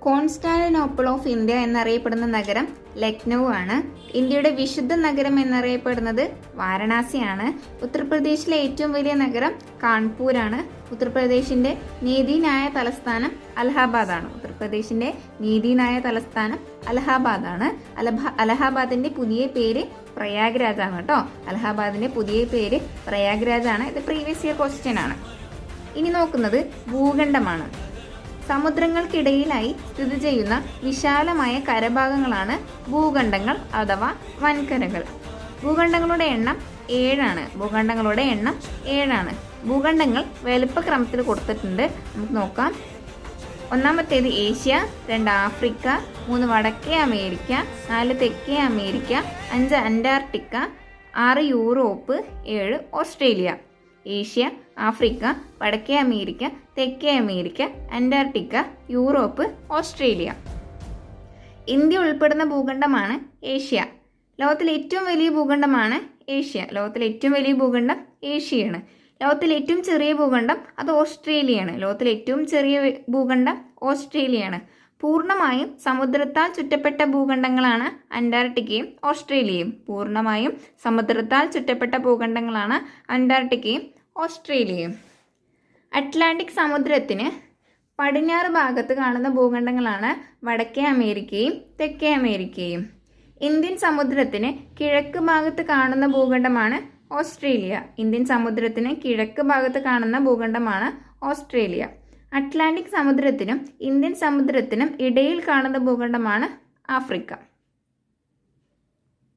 Constantinople of India എന്നറിയപ്പെടുന്ന നഗരം ലക്നൗ ആണ്. ഇന്ത്യയുടെ വിശുദ്ധ നഗരം എന്നറിയപ്പെടുന്നത് വാരണാസിയാണ്. ഉത്തർപ്രദേശിലെ ഏറ്റവും വലിയ നഗരം കാൺപൂരാണ്. ഉത്തർപ്രദേശിന്റെ നീതിന്യായ തലസ്ഥാനം അലഹാബാദാണ്. ഉത്തർപ്രദേശിന്റെ നീതിന്യായ തലസ്ഥാനം അലഹാബാദാണ്. അലഹാബാദിന്റെ പുതിയ പേര് പ്രയാഗ്രാജ് ആണ് കേട്ടോ. അലഹാബാദിന്റെ പുതിയ പേര് പ്രയാഗ്രാജ് ആണ്. ഇത് പ്രീവിയസ് ഇയർ ക്വസ്റ്റ്യൻ ആണ്. ഇനി നോക്കുന്നത് ഭൂഖണ്ഡമാണ്. സമുദ്രങ്ങൾക്കിടയിലായി സ്ഥിതി ചെയ്യുന്ന വിശാലമായ കരഭാഗങ്ങളാണ് ഭൂഖണ്ഡങ്ങൾ അഥവാ വൻകരകൾ. ഭൂഖണ്ഡങ്ങളുടെ എണ്ണം 7 ആണ്. ഭൂഖണ്ഡങ്ങൾ വലുപ്പക്രമത്തിൽ കൊടുത്തിട്ടുണ്ട്. നമുക്ക് നോക്കാം. ഒന്നാമത്തേത് ഏഷ്യ, 2 ആഫ്രിക്ക, 3 വടക്കേ അമേരിക്ക, 4 തെക്കേ America, 5 Antarctica, 6 Europe, 7 Australia. Asia, Africa, വടക്കേ അമേരിക്ക, തെക്കേ America, Antarctica, Europe, Australia. India ഉൾപ്പെടുന്ന ഭൂഖണ്ഡമാണ് ഏഷ്യ. ലോകത്തിലെ ഏറ്റവും വലിയ ഭൂഖണ്ഡമാണ് ഏഷ്യ. ലോകത്തിലെ ഏറ്റവും വലിയ ഭൂഖണ്ഡം ഏഷ്യയാണ്. ലോകത്തിലെ ഏറ്റവും ചെറിയ ഭൂഖണ്ഡം അത് ഓസ്ട്രേലിയയാണ്. ലോകത്തിലെ ഏറ്റവും ചെറിയ ഭൂഖണ്ഡം ഓസ്ട്രേലിയയാണ്. പൂർണ്ണമായും സമുദ്രത്താൽ ചുറ്റപ്പെട്ട ഭൂഖണ്ഡങ്ങളാണ് അന്റാർട്ടിക്കയും ഓസ്ട്രേലിയയും. പൂർണ്ണമായും സമുദ്രത്താൽ ചുറ്റപ്പെട്ട ഭൂഖണ്ഡങ്ങളാണ് അന്റാർട്ടിക്കയും ഓസ്ട്രേലിയയും. അറ്റ്ലാന്റിക് സമുദ്രത്തിന് പടിഞ്ഞാറ് ഭാഗത്ത് കാണുന്ന ഭൂഖണ്ഡങ്ങളാണ് വടക്കേ അമേരിക്കയും തെക്കേ അമേരിക്കയും. ഇന്ത്യൻ സമുദ്രത്തിന് കിഴക്ക് ഭാഗത്ത് കാണുന്ന ഭൂഖണ്ഡമാണ് ഓസ്ട്രേലിയ. ഇന്ത്യൻ സമുദ്രത്തിന് കിഴക്ക് ഭാഗത്ത് കാണുന്ന ഭൂഖണ്ഡമാണ് ഓസ്ട്രേലിയ. അറ്റ്ലാന്റിക് സമുദ്രത്തിനും ഇന്ത്യൻ സമുദ്രത്തിനും ഇടയിൽ കാണുന്ന ഭൂഖണ്ഡമാണ് ആഫ്രിക്ക.